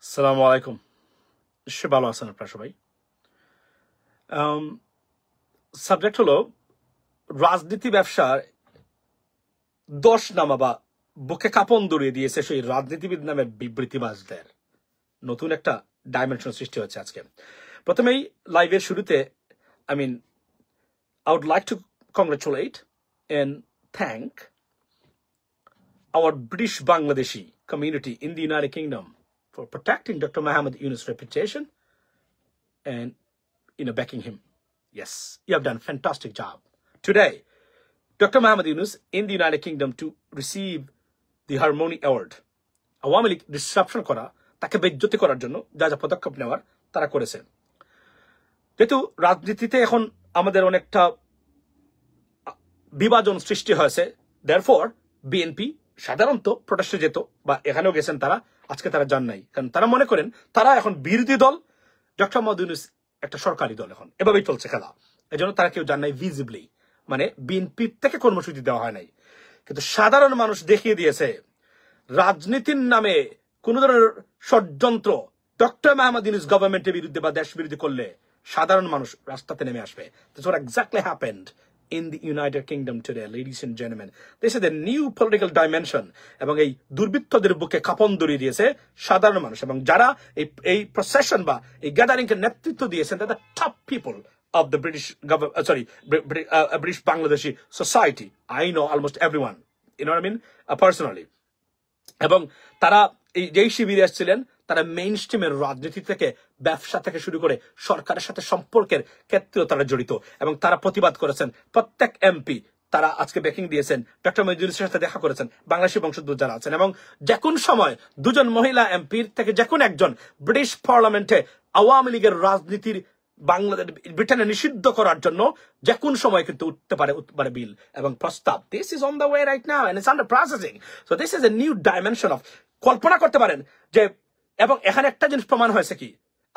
আসসালামু আলাইকুম। নিশ্চয়ই ভালো আছেন আপনারা সবাই। সাবজেক্ট হলো রাজনীতি ব্যবসার দোষ নামা বা বুকে কাপন ধরিয়ে দিয়েছে সেই রাজনীতিবিদ নামের বিবৃতিবাজদের নতুন একটা ডাইমেনশন সৃষ্টি হচ্ছে আজকে। প্রথমেই লাইভের শুরুতে I would like to congratulate and thank our British Bangladeshi community in the United Kingdom for protecting Dr. Muhammad Yunus' reputation and backing him. Yes, you have done a fantastic job. Today, Dr. Muhammad Yunus in the United Kingdom to receive the Harmony Award. Awami League disruption করা, তাকে বেজ্জতি করার জন্য যা যা পদক্ষেপ নেওয়ার তারা করেছে। যেহেতু রাজনীতিতে এখন আমাদের অনেকটা বিভাজন সৃষ্টি হয়েছে, therefore বিএনপি সাধারণত প্রোটেস্টে যেত বা এখানেও গেছেন তারা, আজকে তারা যান নাই, কারণ তারা মনে করেন তারা এখন বিরোধী দল, ডক্টর মোহাম্মদ ইউনূস একটা সরকারি দল, এখন এভাবেই চলছে খেলা। এজন্য তারা কেউ যান নাই ভিজিবলি, মানে বিএনপি থেকে কর্মসূচি দেওয়া হয় নাই। কিন্তু সাধারণ মানুষ দেখিয়ে দিয়েছে রাজনীতির নামে কোন ধরনের ষড়যন্ত্র ডক্টর মোহাম্মদ ইউনূস গভর্নমেন্টের বিরুদ্ধে বা দেশ বিরোধী করলে সাধারণ মানুষ রাস্তাতে নেমে আসবে। That's what exactly happened in the United Kingdom today, ladies and gentlemen. This is a new political dimension. এবং এই দুর্বৃত্তদের বুকে কাঁপন ধরিয়ে দিয়েছে সাধারণ মানুষ, এবং যারা এই প্রসেশন বা এই গ্যাদারিং এর নেতৃত্ব দিয়েছেন, the top people of the British government, British Bangladeshi society. I know almost everyone, you know what I mean, personally. এবং তারা এই যেই শিবিরে আসছিলেন, তারা মেইন স্ট্রিমের রাজনীতি থেকে, ব্যবসা থেকে শুরু করে সরকারের সাথে সম্পর্কের ক্ষেত্রেও তারা জড়িত, এবং তারা প্রতিবাদ করেছেন। প্রত্যেক এমপি তারা আজকে ব্যাকিং দিয়েছেন, ডক্টর মোহাম্মদ ইউনূসের সাথে দেখা করেছেন, বাংলাদেশি বংশোদ্ভূত যারা আছেন, এবং যে কোন সময় দুজন মহিলা এমপির থেকে যে কোন একজন ব্রিটিশ পার্লামেন্টে আওয়ামী লীগের রাজনীতির বাংলাদেশ ব্রিটেনে নিষিদ্ধ করার জন্য যে কোন সময় কিন্তু উঠতে পারে বিল এবং প্রস্তাব। This is on the way right now and it's under processing. So this is a new dimension of, কল্পনা করতে পারেন যে, এবং এখানে একটা জিনিস প্রমাণ হয়েছে কি,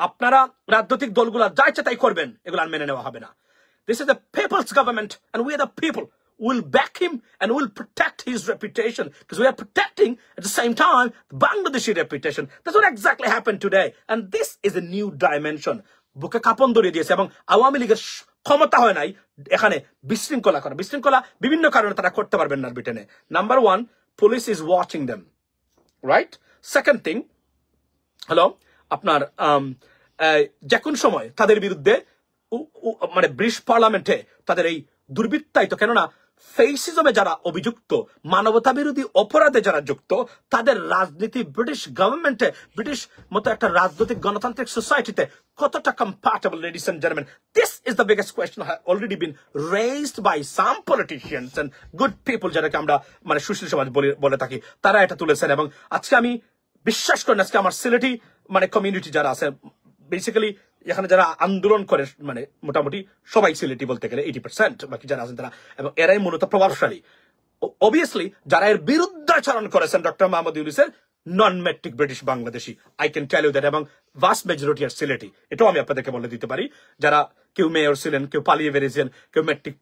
আপনারা রাজনৈতিক দলগুলো যা ইচ্ছা তাই করবেন, এগুলো আর মেনে নেওয়া হবে না। This is the people's government and we are the people will back him and will protect his reputation, because we are protecting at the same time Bangladeshi reputation. That's what exactly happened today, and this is a new dimension. বুকে কাঁপন ধরিয়ে দিয়েছে, এবং আওয়ামী লীগের ক্ষমতা হয় নাই এখানে বিশৃঙ্খলা করা। বিশৃঙ্খলা বিভিন্ন কারণে তারা করতে পারবেন না ব্রিটেনে। Number one, police is watching them, right? Second thing হলো আপনার যে কোন সময় তাদের বিরুদ্ধে মানে ব্রিটিশ পার্লামেন্টে তাদের এই দুর্বৃত্তায়িত, কেননা ফেসিজমে যারা অভিযুক্ত, মানবতা বিরোধী অপরাধে যারা যুক্ত, তাদের রাজনীতি ব্রিটিশ গভর্নমেন্টে, ব্রিটিশ মতো একটা রাজনৈতিক গণতান্ত্রিক সোসাইটিতে কতটা compatible, ladies and gentlemen? This is the biggest question already been raised by some politicians and good people, যাদেরকে আমরা মানে সুশীল সমাজ বলে থাকি, তারা এটা তুলেছেন। এবং আজকে আমি বিশ্বাস করেন, আজকে আমার সিলেটি মানে কমিউনিটি যারা আছে, বেসিক্যালি এখানে যারা আন্দোলন করে, মানে মোটামুটি সবাই সিলেটি বলতে গেলে 80%, বাকি যারা আছেন তারা, এবং এরাই মূলত প্রভাবশালী। অবভিয়াসলি যারা এর বিরুদ্ধাচরণ করেছেন ডক্টর মোহাম্মদ ইউনূসের, non matric British Bangladeshi, I can tell you that, এবং ভাস্ট মেজরিটি আর সিলেটি, এটাও আমি আপনাদেরকে বলে দিতে পারি। যারা কেউ মেয়র ছিলেন, কেউ পালিয়ে বেরিয়েছেন, কেউ মেট্রিক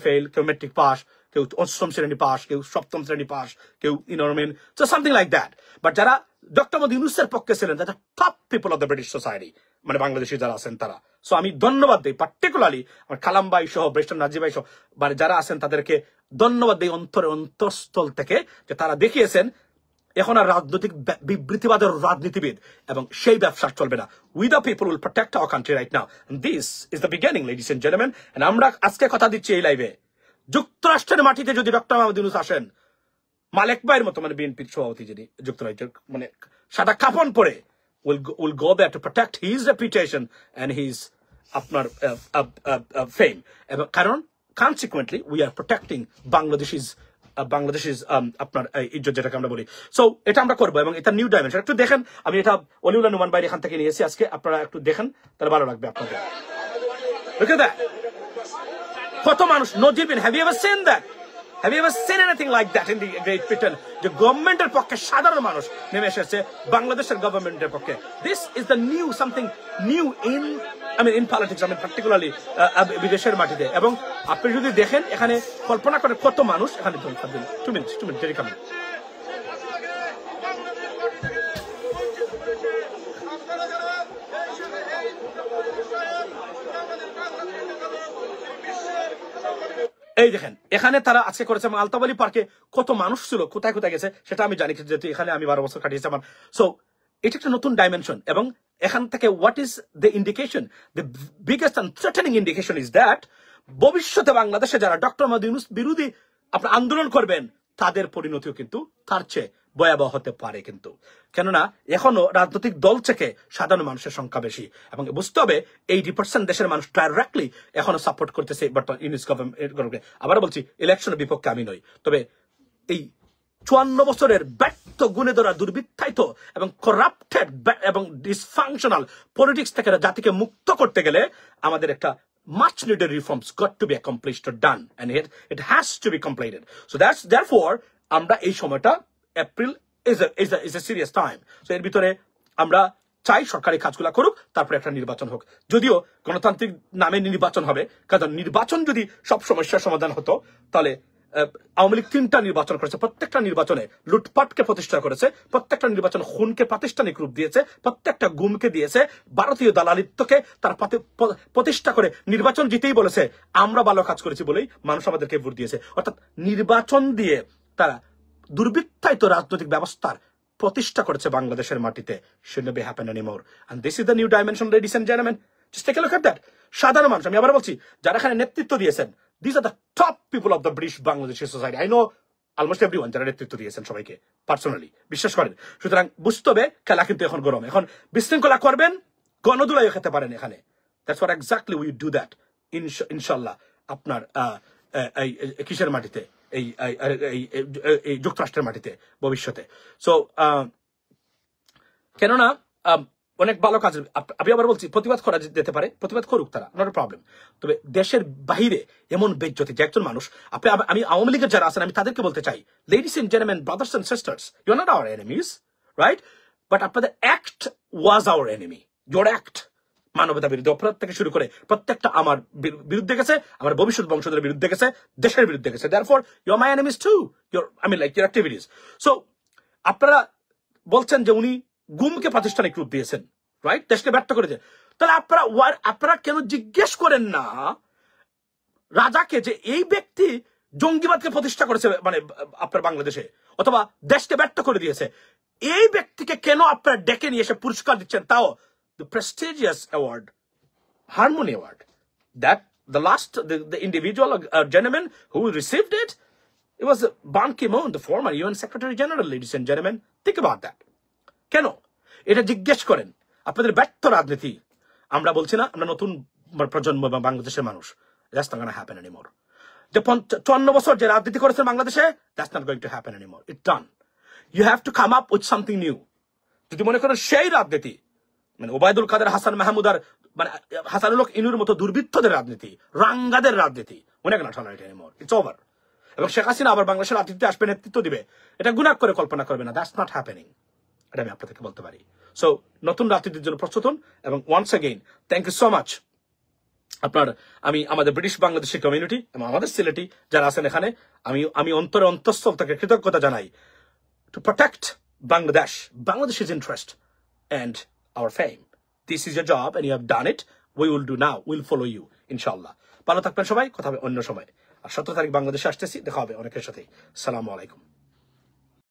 ফেল, কেউ মেট্রিক পাস, কেউ অষ্টম শ্রেণী পাস, কেউ সপ্তম শ্রেণী পাস, কেউ ইনরমেন, so something like that. But যারা ডক্টর মোহাম্মদ ইউনূসের পক্ষে ছিলেন, that top people of the British society, মানে বাংলাদেশি যারা আছেন তারা। সো আমি ধন্যবাদ দিই পার্টিকুলারলি আমার খালাম ভাই সহ, ব্রেস্টন নাজি ভাই সহ, মানে যারা আছেন তাদেরকে ধন্যবাদ দিই অন্তঃস্থল থেকে, যে তারা দেখিয়েছেন এখন আর রাজনৈতিক বিবৃতিবাদের রাজনীতিবিদ এবং সেই ব্যবসা চলবে না। We the people will protect our country right now, this is the beginning, ladies and gentleman. And আমরা আজকে কথা দিচ্ছি এই লাইভে, যুক্তরাষ্ট্রের মাটিতে যদি ডক্টর মোহাম্মদ ইউনূস আসেন, মালেক ভাইয়ের মতো, মানে বিএনপির সভাপতি যিনি যুক্তরাষ্ট্রের, মানে সাদা কাপন পরে will go there to protect his reputation and his আপনার fame, এবং কারণ consequently we are protecting Bangladesh's আপনার ইজ্জত, যেটাকে আমরা বলি। সো এটা আমরা করবো, এবং এটা নিউ ডাইমেনশন। একটু দেখেন, আমি এটা অলিউল্লাহ নুমান ভাই এখান থেকে নিয়েছি আজকে, আপনারা একটু দেখেন, তাহলে ভালো লাগবে আপনাদের। Look at that, কত মানুষ, নজিবিন, have you ever seen that? Have you ever seen anything like that in the Great Britain? যে গভর্নমেন্টের পক্ষে সাধারণ মানুষ নেমে এসেছে বাংলাদেশের গভর্নমেন্টের পক্ষে। This is the new, something new in politics, particularly বিদেশের মাটিতে। এবং আপনি যদি দেখেন এখানে, কল্পনা করে কত মানুষ এখানে, 2 minutes, very coming. এই দেখেন এখানে তারা আজকে করেছে আলতাবালি পার্কে কত মানুষ ছিল, কোথায় কোথায় গেছে সেটা আমি জানি, যেহেতু এখানে আমি 12 বছর কাটিয়েছি আমার। সো এটা একটা নতুন ডাইমেনশন, এবং এখান থেকে what is the indication, the biggest and threatening indication is that ভবিষ্যতে বাংলাদেশে যারা ডক্টর মোহাম্মদ ইউনূস বিরোধী আপনার আন্দোলন করবেন তাদের পরিণতিও কিন্তু তার চেয়ে ভয়াবহ হতে পারে। কিন্তু কেননা এখনো রাজনৈতিক দল থেকে সাধারণ মানুষের সংখ্যা বেশি, এবং বুঝতে হবে 80% দেশের মানুষ ডাইরেক্টলি এখনো সাপোর্ট করতেছে বর্তমান ইউনূস গভর্নমেন্ট। আবার বলছি, ইলেকশনের বিপক্ষে আমি নই, তবে এই 54 বছরের ব্যর্থ গুণে ধরা দুর্বৃত্তায়িত এবং করাপ্টেড এবং ডিসফাংশনাল পলিটিক্স থেকে জাতিকে মুক্ত করতে গেলে আমাদের একটা much needed reforms got to be accomplished or done, and it has to be completed. So that's therefore আমরা এই সময়টা April is a serious time. So এর ভিতরে আমরা চাই সরকারি কাজগুলো করুক, তারপরে একটা নির্বাচন হোক। যদিও গণতান্ত্রিক নামে নির্বাচন হবে, কারণ নির্বাচন যদি সব সমস্যার সমাধান হতো তাহলে আওয়ামী লীগ 3টা নির্বাচন করেছে, প্রত্যেকটা নির্বাচনে লুটপাটকে প্রতিষ্ঠা করেছে, প্রত্যেকটা নির্বাচন খুনকে প্রাতিষ্ঠানিক রূপ দিয়েছে, প্রত্যেকটা গুমকে দিয়েছে, ভারতীয় দালালিত্বকে তার প্রতিষ্ঠা করে নির্বাচন জিতেই বলেছে আমরা ভালো কাজ করেছি বলেই মানুষ আমাদেরকে ভোট দিয়েছে। অর্থাৎ নির্বাচন দিয়ে তারা দুর্বৃত্তায়িত রাজনৈতিক ব্যবস্থার প্রতিষ্ঠা করেছে বাংলাদেশের মাটিতে। should not be happen anymore, and this is the new dimension, ladies and gentlemen. Just take a look at that. সাধারণ মানুষ, আমি আবার বলছি, যারা এখানে নেতৃত্ব দিয়েছেন, these are the top people of the British Bangladeshi society. I know almost everyone যারা নেতৃত্ব দিয়েছেন সবাইকে পার্সোনালি বিশ্বাস করেন। সুতরাং বুঝতে হবে খেলা কিন্তু এখন গরম, এখন বিশৃঙ্খলা করবেন, গণদুলাইও খেতে পারেন এখানে। That's what exactly we do that ইনশাল্লাহ আপনার কিসের মাটিতে, এই যুক্তরাষ্ট্রের মাটিতে ভবিষ্যতে। সো কেননা অনেক ভালো কাজ, আমি আবার বলছি প্রতিবাদ করা যেতে পারে, প্রতিবাদ করুক তারা, নট এ প্রবলেম। তবে দেশের বাহিরে এমন বেজ্জতি যে একজন মানুষ, আমি আওয়ামী লীগের যারা আছেন আমি তাদেরকে বলতে চাই, ladies and gentleman, brothers and sisters, you are not our enemies, right? But আপনাদের act was our enemy. Your act মানবতা বিরুদ্ধে অপরাধ থেকে শুরু করে প্রত্যেকটা আমার বিরুদ্ধে গেছে, আমার ভবিষ্যৎ বংশধরের বিরুদ্ধে গেছে, দেশের বিরুদ্ধে গেছে। Therefore you are my enemies too, your activities. So আপনারা বলছেন যে উনি গুমকে প্রাতিষ্ঠানিক রূপ দিয়েছেন, রাইট? দেশকে ব্যর্থ করেছে। তাহলে আপনারা কেন জিজ্ঞেস করেন না রাজাকে যে এই ব্যক্তি জঙ্গিবাদকে প্রতিষ্ঠা করেছে মানে আপনার বাংলাদেশে, অথবা দেশকে ব্যর্থ করে দিয়েছে, এই ব্যক্তিকে কেন আপনারা ডেকে নিয়ে এসে পুরস্কার দিচ্ছেন, তাও the prestigious award, Harmony Award, that the individual gentleman who received it was Ban Ki-moon, the former UN Secretary General, ladies and gentlemen. Think about that. কেন এটা জিজ্ঞেস করেন? আপনাদের ব্যর্থ রাজনীতি, আমরা বলছি না আমরা নতুন প্রজন্ম বা বাংলাদেশের মানুষ, that's not going to happen anymore. যে 54 বছর যে রাজনীতি করেছেন বাংলাদেশে, that's not going to happen anymore. It's done. You have to come up with something new. যদি মনে করেন সেই রাজনীতি মানে ওবায়দুল কাদের, হাসান মাহমুদার, মানে হাসানুল হক ইনুর মতো দুর্বৃত্তদের রাজনীতি, রাঙ্গাদের রাজনীতি, উনি কেন ঠান্ডা এনিমোর, ইটস ওভার। এবং শেখ হাসিনা আবার বাংলাদেশের রাজনীতিতে আসবে, নেতৃত্ব দিবে, এটা গুনাহ করে কল্পনা করবে না, দ্যাটস নট হ্যাপেনিং। এটা আমি আপনাদেরকে বলতে পারি। সো নতুন রাজনীতির জন্য প্রস্তুত হন, এবং once again thank you so much আপনার, আমি আমাদের ব্রিটিশ বাংলাদেশি কমিউনিটি এবং আমাদের সিলেটি যারা আছেন এখানে, আমি অন্তরে অন্তঃস্থল থেকে কৃতজ্ঞতা জানাই to protect Bangladesh's interest and our fame. This is your job and you have done it. We will do now. We'll follow you, inshallah. ভালো থাকবেন সবাই, কথা হবে অন্য সময়। আর 17 তারিখ বাংলাদেশে আসতেছি, দেখা হবে অনেকের সাথে। আসসালামু আলাইকুম।